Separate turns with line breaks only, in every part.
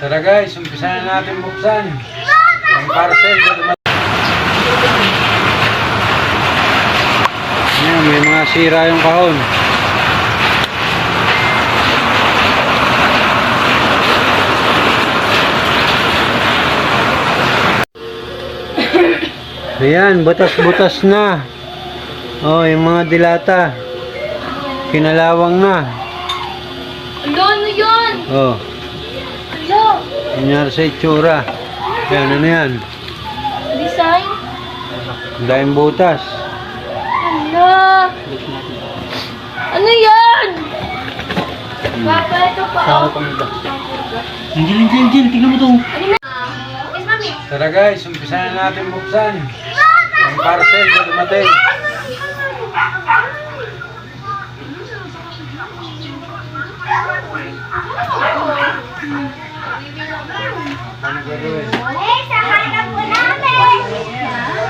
Tara guys, umpisa na natin buksan ang parcel na dumating. Ayan, may mga sira yung kahon. Ayan, butas-butas na. Oh, yung mga dilata kinalawang na.
Ano yun?
Oh,
Ano?
nangyari sa itsura. Ayan, ano yan?
Design?
Dahil butas.
Ano? Ano yan? Papa, ito pa.
Angel, tingnan mo to.
Ano na? Yes, mami.
Tara guys, umpisa na natin buksan ang parcel na dumating. Ano gagawin?
Sa hanap ko namin.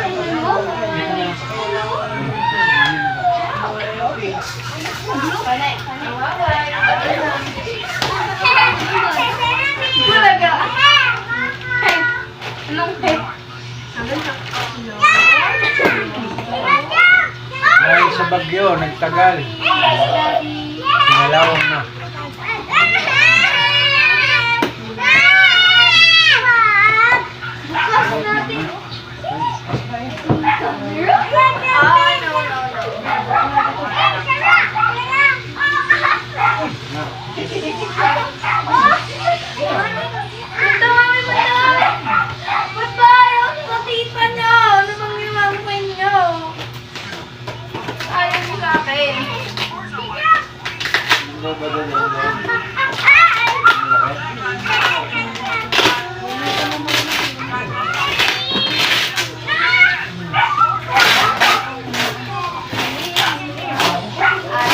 Dahil sa bagyo, nagtagal. Kinalawang na.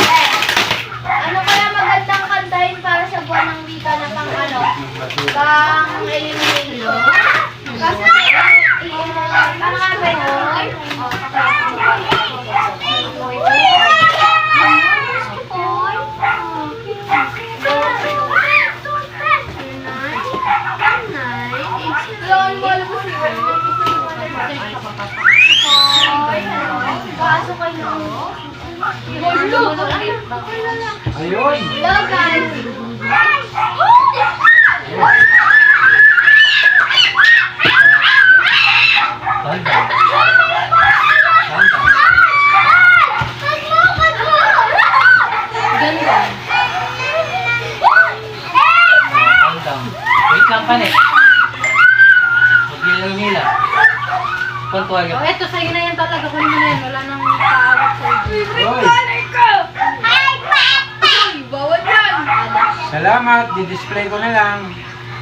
Ano kaya magandang kantahin para sa buwan ng wika na pang ano? Pang Elimilo? Kasi ano nga ba yun?
Ayun!
Hello guys! Ganda.
Wait lang pa ne. Magila-ngila. Pagkuha
Oh, eto sa'yo na yan talaga. Kunin mo na yan. Wala nang kaawat sa'yo.
Bawal yan!
Salamat, di-display ko na lang.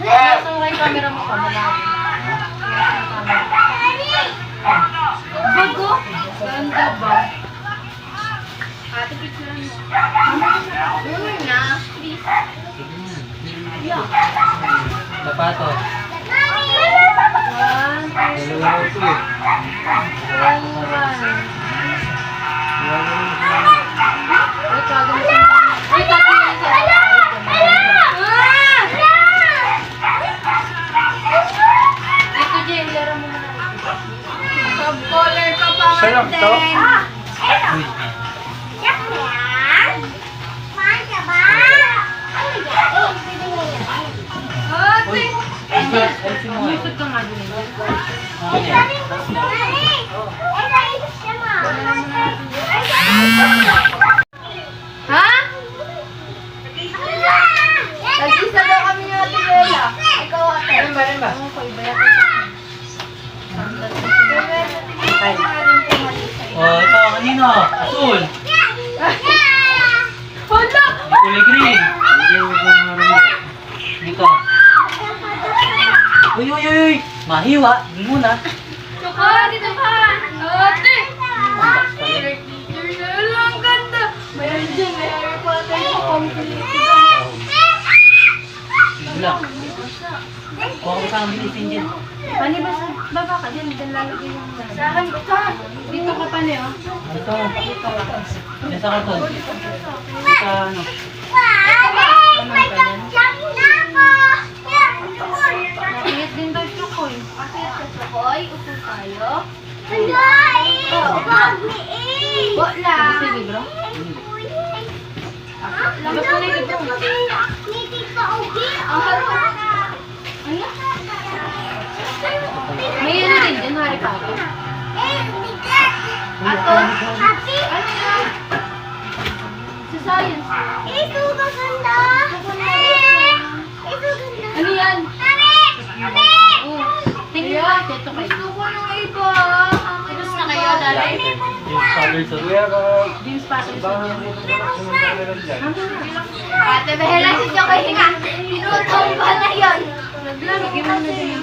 Nasaan mo yung camera mo pa?
Bago?
Ganda ba?
Ate, picture mo. Na, please.
Lapato.
One,
Dalawa ito eh.
Wait, kagam sa... Wait, kagam sa... Ito, Jay, laro mo na.
Sub-color ka pa
Isa lang to?
Uy. Uy. Alisin mo eh.
Isot ka nga dun.
Ha? Nag-isa daw kami ng Ate Bella. Ikaw, ate.
Ano ba?
Ano ko, iba yata sa akin.
Oh, ito. Kanino? Asul.
Hala!
May kulay green. Dito. Uy. Mahiwa. Di muna.
Tsaka, dito ka. Ate! Ang ganda. Mayroon dyan, may Harry Potter ko. Complete.
Bilang. Kuha ko sa ang bilisin dyan.
Pani ba sa baba ka dyan? Dyan lalagay yung...
Saan ka?
Dito ka pa niyo.
Ito. Yan sa karton. Sa ano.
Wow! May pag-jump na ako! Bo lang.
Gusto yung libro?
Labas mo na yung libro. Ang harap. Ano?
May ano din dyan, Harry Potter.
Ato. Ano yan? Sa science.
Ano yan? Oh, tingin ka. Ito kayo.
Gusto ko ng iba. Tapos na kayo, dali.
Yung colors sa kuya ka.
James Potter sa
Baka
dyan.
Ate, behela si Chokoy nga. Pinutomba na yun.
Naglaro, game mo na din.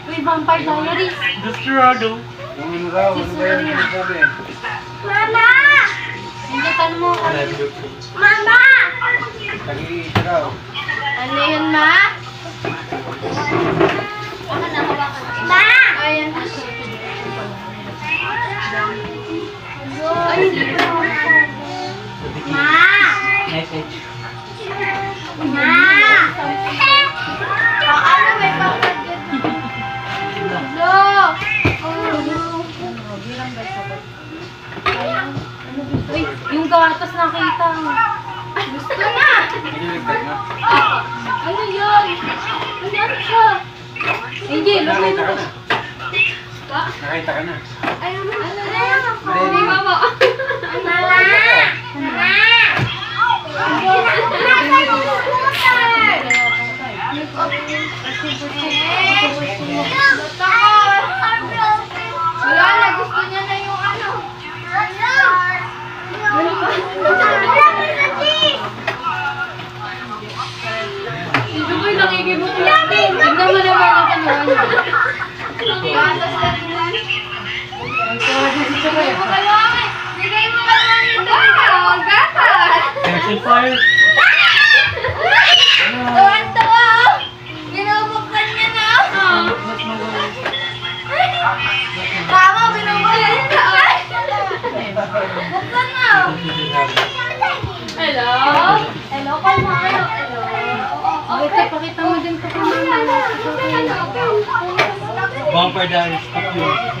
Uy, Vampire Diaries.
Desperado.
Yung ano raw, ano ba yan yung sabi?
Hindi, tanong mo ako.
Nag-iisa raw.
Ano yun, ma? Ako na, hawakan ko. Ma! Ayan. Ay, hindi ko. Ma!
Message.
Ma! Paano may pagkagod? Lo!
Uy, yung gatas nakita.
Gusto na!
Piniligtad na.
Ano yun? Ano siya?
Hindi, lumay
Nakita
mo.
ka na. Nakita ka na.
Ano na yan ako?
Hindi,
Mama! Mama! Wala na, gusto niya na yung ano.
Sino ko yung nakikibot lang? Tignan mo naman ang ano.
Gatas na rin yan.
Bigay mo kayo.
Bigay mo kayo yung gatas!
Pencil fire.
Tuwan-tuwa! Binubuksan niya na!
Mas magaling.
Mama, binubuksan niya na! Buksan na! Hello? Hello, kalma kayo. Hello?
Ito, pakita mo din pa kung ano.
Vampire Diaries. Cute.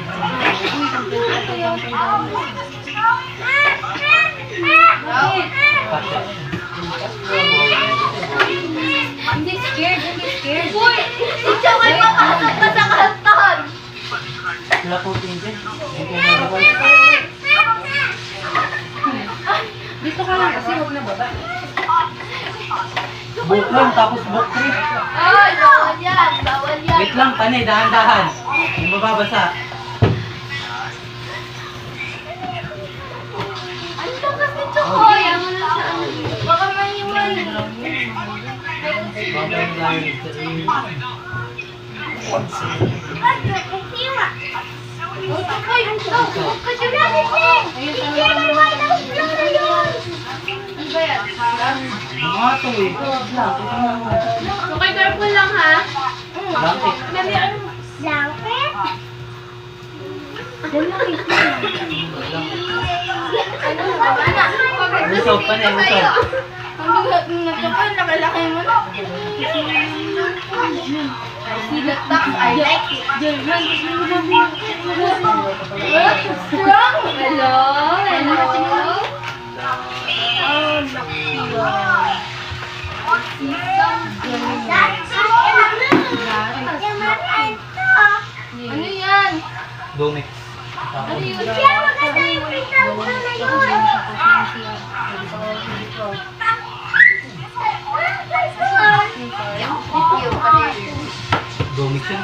Hindi scared, hindi scared.
Uy! Si Chokoy papasok na sa kanton!
Wala po tingin. Hindi na naman.
Dito ka lang kasi huwag na baba.
Book 1 tapos book 3.
Ay, bawal yan! Bawal yan!
Wait lang, panay. Dahan-dahan. Yung mababasa.
Ano ka kasi, Chokoy? Baka maiwan.
Vampire Diaries.
Oh, Chokoy! Huwag ka dyan natin eh! Hindi na naman! Ano ba yan?
Mga to eh.
Chokoy, careful lang ha!
Blanket.
Blanket? Ano ba na?
Usog, panay. Usog.
Ang Chokoy, nakalaki mo na. Silat tax, I like it. Strong! Hello? Hello? Oh, ano yan?
Domix.
Ano yun? Siya, maganda yung pitang na yun.
Domix yun.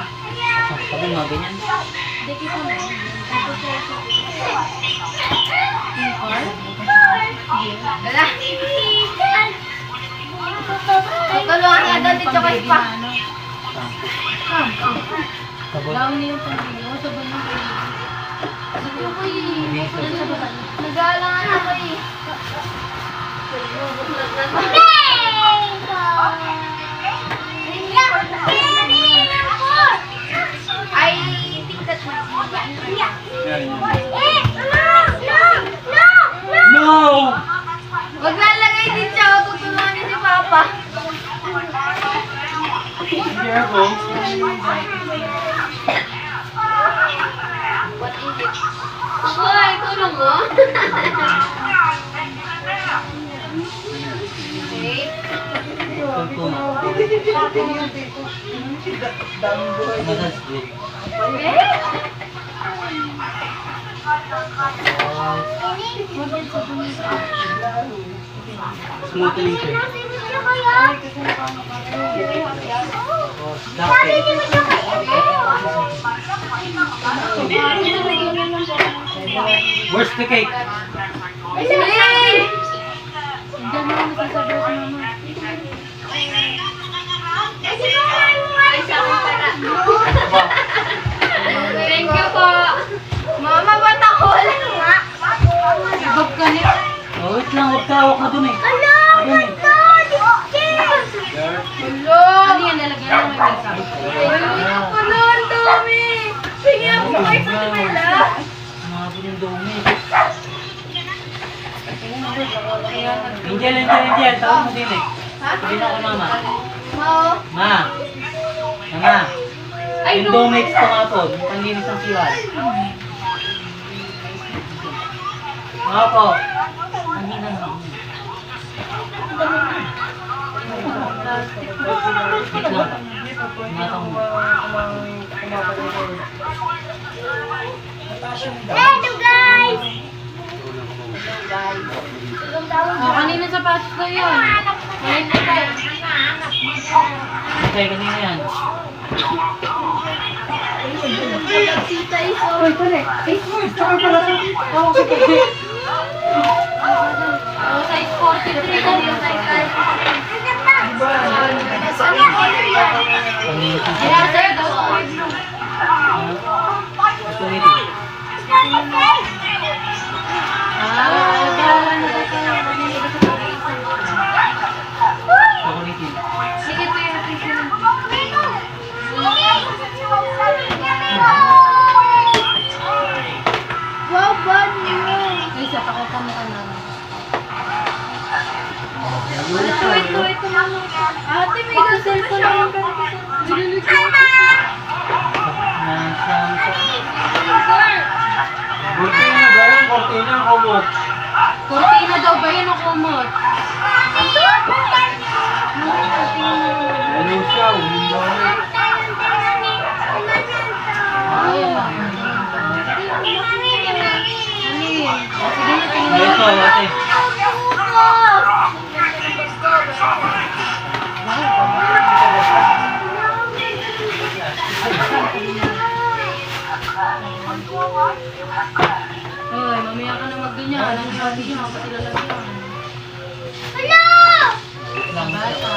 Sabi mga ganyan.
Wala. Tutulungan nga daw ni Chokoy pa.
Sabon.
Gawin niyo yung pamilya. O, sabon yung pamilya.
Chokoy, nag-aalangan ako eh. I think that might be
Yan, yan.
No!
Wag lalagay din siya, tutulungan niya si Papa.
ako.
What is it?
Ay, tulong mo.
Okay.
Massage din. Smoothing siya. Tapos, where's the cake?
Hey!
Diyan mo masasabi ko mama.
Ay, sa akin pala.
Thank you po.
Mama, ba't ako? Wala nga.
Ibag ka niya.
Oh, wait lang, huwag tawag mo dun eh.
Hello! Ganda! Dishes! Hello!
Ano yan, nalagyan mo may makeup?
Hello! Hello! Ang dami! Sige ako kay sa Camila.
Mga yung dumi. Angel, tawag mo din eh.
Ha?
Sabihin ako mama.
Oo.
Ma! Mama!
Ay,
Yung
no.
Domex ko nga po, yung panlinis ng siwal. Mga po. Ang hina naman. Wait lang. Matang mo.
Hello guys!
Oh, kanina sa pasok ko yun. Ngayon na tayo.
Okay, kanina yan.
Tita Iso.
Oh, size 43 kanina tayo.
Panlinis ng
Kaya
siwal.
sir, daw.
Ito nito. Chocolate.
Sige po yung appreciate.
Wow, banyo!
Ay, sa pakakamukha namin.
Ito, mama. Ate, may gasol pa lang.
Cortina ba yan? Cortina, kumot.
Cortina daw ba yan o kumot?
Ano siya? Window.
Ayun. Sige na, tingin
Ito, ate.
Hoy, mamaya ka na magganyan. Ang sabi niyo, pati lalagyan.
Hello!
Lang.
Bata.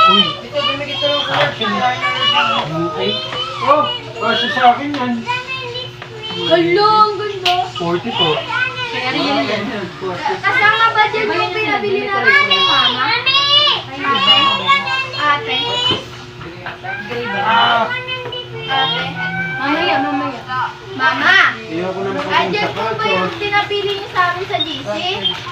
Uy. Action. Okay.
Oh, kasi sa akin yan.
Hello, ang ganda.
40 po.
Kaya rin yan.
Kasama ba dyan yung pinabili namin ni Mama? Mami! Ate.
Ah,
Ate.
Mamaya, mamaya.
Mama!
ayoko naman kung
Andyan
sa
po ba yung pinabili niyo sa amin sa GC?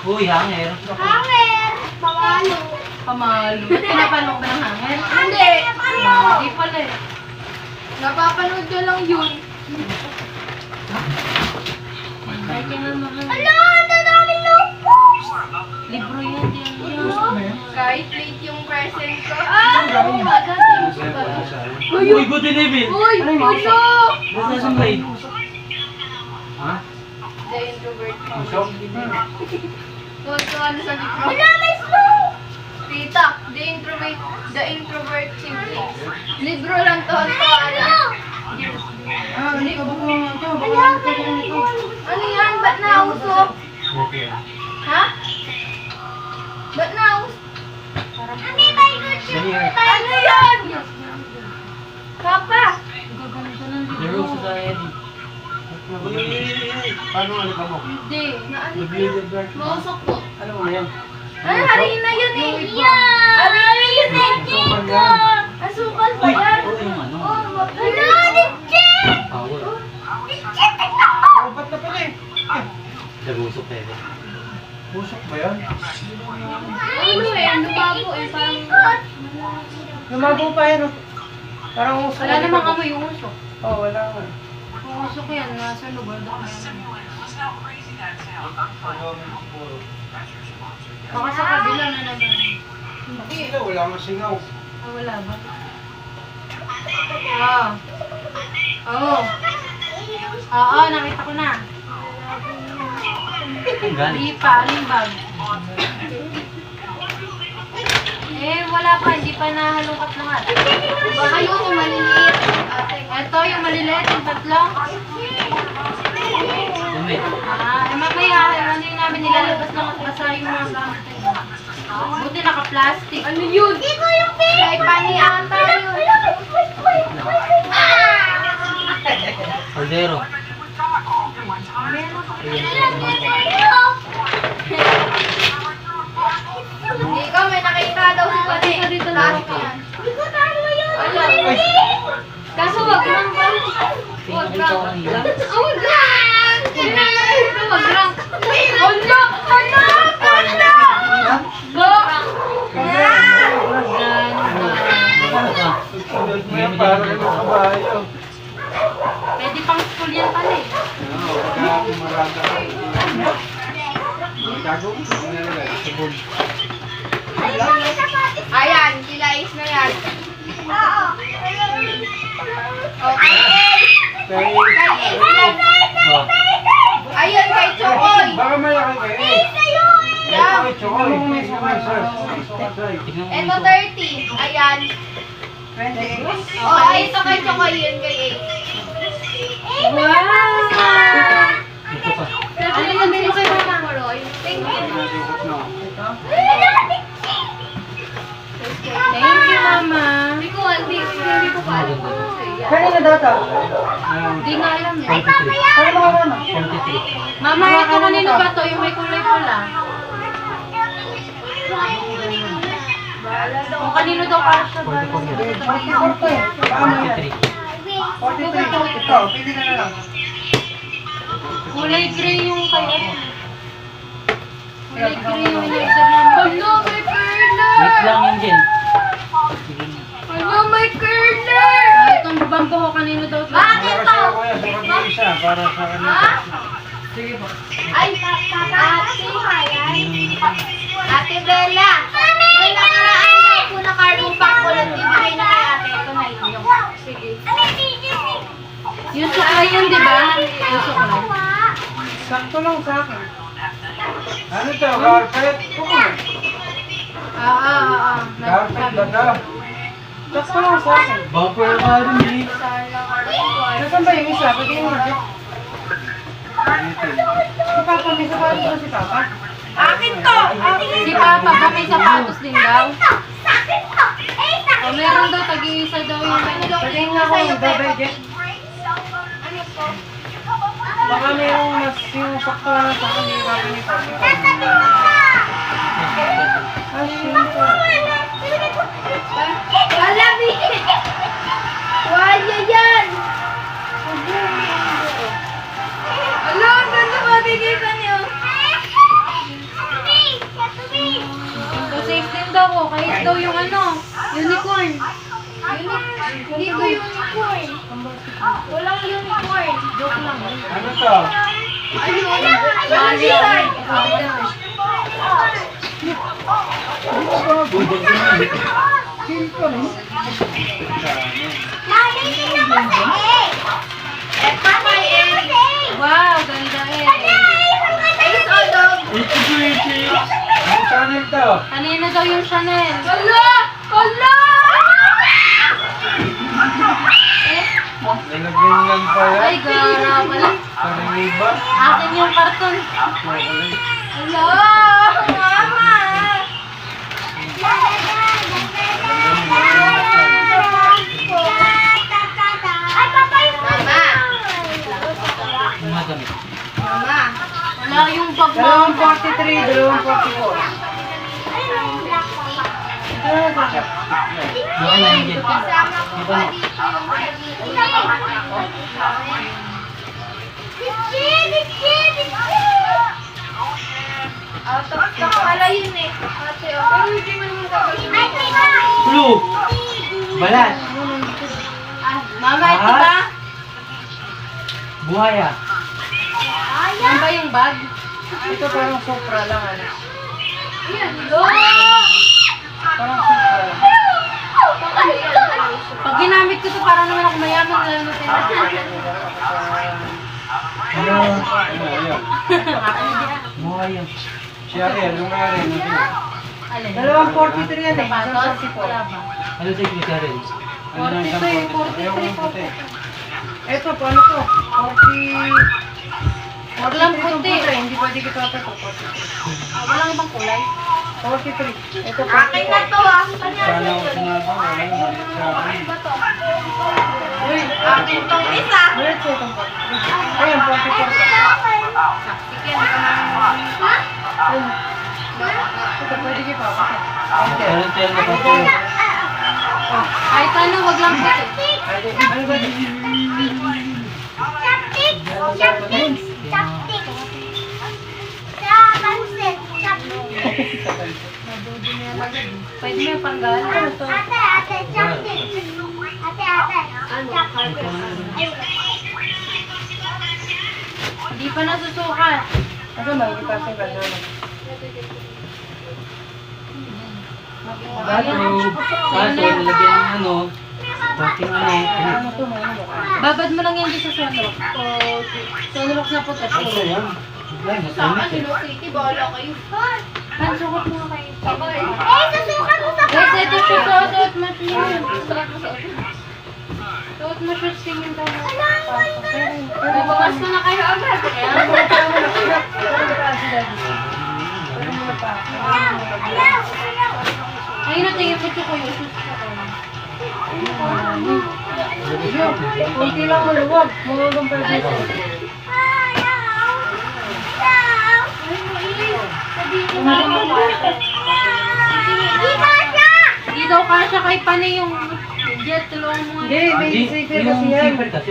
Uy, hanger.
Hanger! Pamalo.
Pamalo. Ba't pinapalong ba ng hangin?
Hindi.
Hindi pala eh.
Napapanood ko lang yun.
Kahit yan ang mga
Hello! Ang daming notebooks!
libro yan. Yan.
Kahit late yung present ko. Ah! Oo nga, dati yung pala.
Uy, good in evil.
Uy! Hello!
Nasa sa play.
Ha?
The introvert.
Usok?
So, ano sa libro? Hello, may slow! Tita, The Introvert Siblings. Libro lang to. Ano yan? Ba't nausok?
Okay.
Ha? Ba't nausok? Mami, may good
Here.
Ano yan? Papa!
Gaganito ng
The Rose Society.
Paano ano ka mo?
Hindi.
Revealed dark.
Mausok po.
Ano mo yan?
Ano, harina yun eh. Harina yun eh.
Asukal yan.
Asukal ba
Uy,
yan?
ito yung ano.
Ano, Richie?
Power.
Richie, tignan mo!
Oh, ba't na pala eh?
Nagusok tayo.
Usok ba yan?
Ano eh, ano bago eh, parang...
Lumabo pa yan.
Parang uso.
Wala namang amoy yung uso.
Oh, wala nga.
Yung uso ko yan, nasa lugar daw yan. Baka sa kabila na naman.
Hindi, wala mang singaw.
Ah, wala ba? Ah. Oo. Oo, nakita ko na. Lipa, alimbag. Eh, wala pa, hindi pa nahalungkat lahat.
Baka yung maliliit.
Ito, yung maliliit, yung tatlo.
Dumi.
Ah, eh mamaya, ano yun namin nilalabas lang at basa yung mga gamit nila. Buti naka-plastic. Ano yun?
Hindi ko yung pin! Ay, pani ata yun.
Caldero.
Ikaw, may nakita daw si Pani.
Dito
Taas
lang.
ka yan. Hindi ko tayo yun.
Kaso wag lang ba? Wag lang.
Wag lang!
Wag lang. Hala! Hala! Hala! Go! Ganda.
Sunod mo yan, parang ano kabayo.
Pwede pang school yan pala eh.
Oo, kaya kumaraga ka. Gago? Ano nilagay? Sabon.
Ayan, sila is na yan. Okay.
Kay...
Oh.
Ayun, kay Chokoy.
Baka malaki kay Ace. Ito kay Chokoy. May sumasas.
Tignan mo
Ito
yung
30. Ayan. Oh, ay, ito kay Chokoy yun kay Ace.
Wow!
ito pa.
Ano yung nabili ko yung mama?
Thank you.
Thank you, mama.
Hindi ko pa alam.
Kanina data?
Hindi nga alam eh.
43. Ano mga mama? 43.
Mama, ito kanino ba to? Yung may kulay pula. Kung kanino daw para siya ba?
44 to eh. Paano yan? 43. Ito, pili ka na lang.
Kulay gray yung kaya. Kulay gray yung in-order namin. Hello, may curler!
Wait lang yun din.
Hello, may curler! Itong bambo ko kanino daw to?
Bakit to?
Sukat mo isa para sa kanya.
Ha?
Sige po.
Ay, Ate Bella. Yung nakaraan daw po na carbon pack ko lang bibigay na kay ate. Ito na yun. Sige.
Yung suklay yun, di ba? Yung suklay.
Sakto lang sa akin.
Ano to? Carpet? Carpet ba to?
Sakto lang sa akin.
Bumper ka rin eh.
Nasaan ba yung isa? Pwede yung order. Si Papa, may sapatos ba si Papa?
Akin to!
Si Papa ba may sapatos din daw? O meron daw, tag-iisa daw yung
Pwede nga ako magbabayget.
Ano po?
Baka mayroong mas yung sakto lang sa akin yung Papa ni Papa. Ah, syempre.
Walabi! Wala yan! Ala, ang ganda mabigay ka niyo.
So safe din daw ko, kahit daw yung ano, unicorn.
Hindi ko unicorn. Walang unicorn.
Joke lang.
Ano to?
Ayun, lizard. Eto kay Ace.
Wow, ganda eh.
Ace o dog?
Ano channel to?
Kanina daw yung Chanel.
Hala! Hala!
Nalagyan lang pa yan.
Ay, gara pala.
Kariniba.
Akin yung karton.
Hala! Mama! Ay, papa yung Mama!
Mga damit.
Mama!
Wala yung bag mo.
Dalawang 43, dalawang 44. Baka na yun din.
Kasama ko pa dito out of stock pala yun eh. Ate, okay. Hindi mo naman gagawin.
Blue! Balat!
Mama, ito ba?
Buhaya.
Yan ba yung bag?
Ito parang Supra lang, ano. Parang Supra lang.
Pag ginamit ko to, para naman ako mayaman lalo na sila.
Ano? Buhaya. Si Ariel, yung Ariel.
Alin?
Dalawang 43 yan eh.
Sapatos?
Isang 44.
Wala ba?
Ano sa si Ariel?
Ano na isang
43,
44? Ayaw mo
43.
puti. Ito, paano to? 40...
Walang
43
puti.
itong puti. Hindi pwede kita ito. 43.
Walang ibang kulay.
43. Ito,
Akin na
44.
to ah.
Sana ako sinabi. Wala naman sa akin.
Uy,
Akin tong isa.
diretso itong 43. Ayan, 44.
Sige, hindi ka namin.
Ayun. Ito, pwede kita.
Meron tayo na kasi.
Kahit ano, wag lang puti.
Ano ba?
Chapstick. Chapstick. Chapstick. Sa pansit. Chapstick.
Pwede mo yung panggal.
Ate, chapstick. Ate. Chapstick.
Hindi pa nasusukat.
Ano ba? Hindi pa siya gano'n.
Kaso, nilagyan ng ano, konting ano.
Ano to? Ano ba?
Babad mo lang yan dito sa sunrock. O, sunrock na puti.
Ano yan? Wala,
Sa akin,
nasunod eh.
Hello Kitty, bahala kayo.
Han, sukat mo kayo.
Susukat mo sa
Guys, ito siya suot mo siya. Suot mo siya tingin daw mo. Bukas ko na kayo agad. Ayun na tingin mo siya ko yung sus ko.
Kunti lang maluwag. Maluwag pa dito.
Hindi daw kasya kay Pane yung jet. Tulungan mo nga.
Hindi, may zipper kasi yan.
Zipper kasi.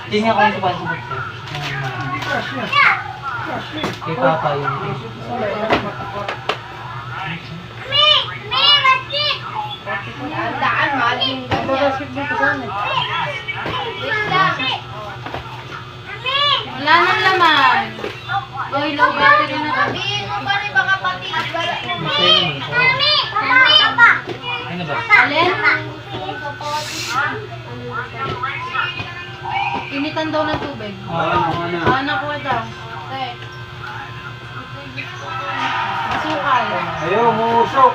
Tingnan ko yung sumasubot ko. Kay Papa yung
Daan, maging
Babasip dito sana.
Wala nang laman. Oy, low battery na to.
Sabihin mo pa rin baka pati balat mo.
ano ba?
Alin? Initan daw ng tubig.
Ano?
Anak ko daw. Okay. Asukal.
Ayaw, umusok.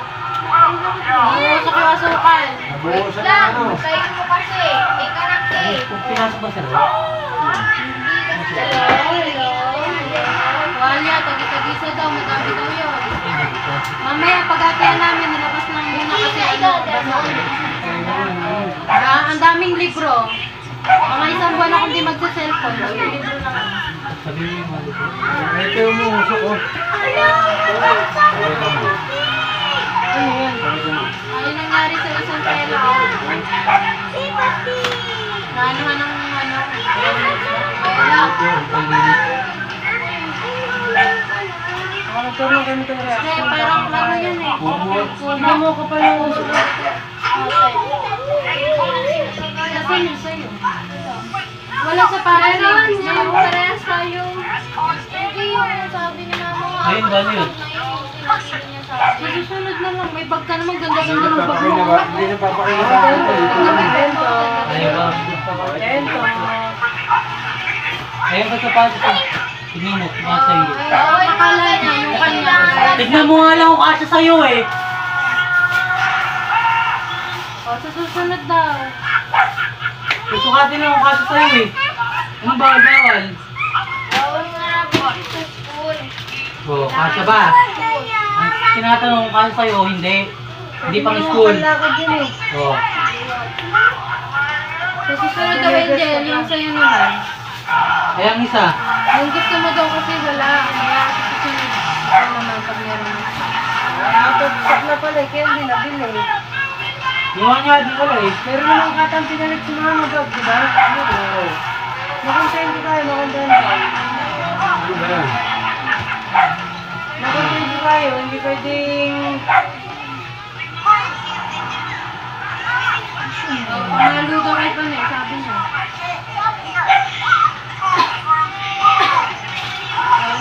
Iusok yung asukal.
Nabuhusan na
Lang,
ano.
tayo mo kasi. Ika na
Kung pinasok ba sila?
Hello.
Wala, tagi-tagisa daw. Madami daw yun. Mamaya, pag-atihan namin, nilabas lang muna kasi ano. Ang daming libro. Mga isang buwan akong di magsa-cellphone. Yung libro lang.
Sabi mo yung mali ko. Ito yung umusok ko.
Ano yan?
Ayun nangyari sa isang tela. Naanohan ng ano. Wala.
Ako nagkaroon kami ng
Kasi
reaction.
parang ano yan eh.
Hindi mo ka pala usok.
Kasi yun sa'yo. Wala sa parang
Meron, parehas tayo. Hindi yung sabi ni mama nga.
Ayun ba yun?
Susunod na lang. May bag ka naman.
Hindi
Ganda-ganda ng bag mo.
napapakinabangan ko.
Bento.
Ayaw ba?
Bento.
Ayaw ba sa pasok? Tingnan mo, kumasa iyo.
Ay, akala niya yung kanya.
Tignan mo nga lang kung kasya sa'yo eh.
O, sa susunod daw.
Susukatin lang kung kasya sa'yo eh. Ano ba, bawal?
Bawal nga namin sa school.
Oo, kasya ba? Ang tinatanong kung kasya sa'yo, hindi. Hindi pang school.
Lakad yun eh.
Oo.
Sa susunod daw, Angel, yung sa'yo naman.
Kaya ang isa,
Yung gusto mo daw kasi wala. Kaya sa susunod. Ito naman pag meron mo.
Natagsak na pala eh. Kaya hindi nabili.
iwan niya, di wala eh.
Meron namang katang pinalit si mama bag, di ba? Oo. Makontento tayo, makontento.
Ano ba yan?
Makontento tayo, hindi pwedeng...
kahit ano eh, sabi niya.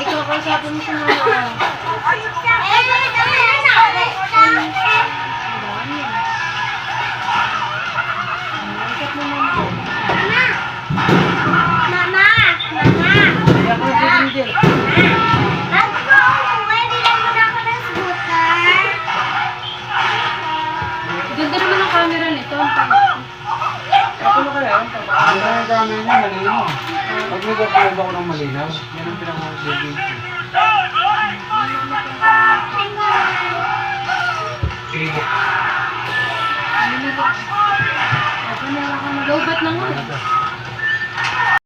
Ikaw kausapin mo sa mga
Kaya ko si Angel.
Ganda naman ang camera nito.
Ako na kaya yun.
Ang kaya gamit niya, malinaw. Pag nag-upload ako ng malinaw, yan ang pinaka-upload.
Facebook.
Lobat na nga.